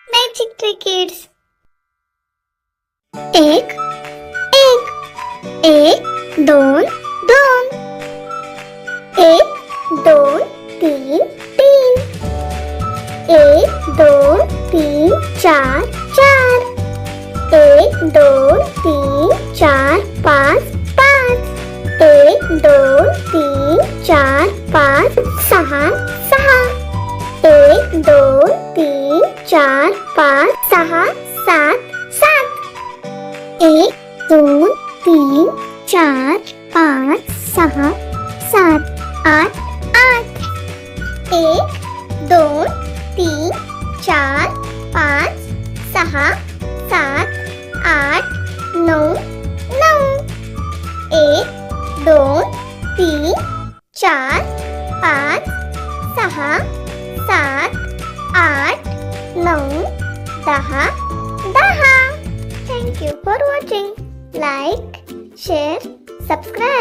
Magic tree kids. एक एक, एक दोन दोन, एक दोन तीन तीन, एक दोन तीन चार चार, एक दोन तीन चार पाच पाच, एक दोन तीन चार पाच सहा सहा, एक दोन तीन चार पाच सहा सात सात, एक दोन तीन चार पाच सहा सात आठ आठ, एक दोन तीन चार पाच सहा सात आठ नऊ नऊ, एक दोन तीन चार पाच सहा सात आठ नऊ दहा दहा. Thank you for watching. Like, share, subscribe.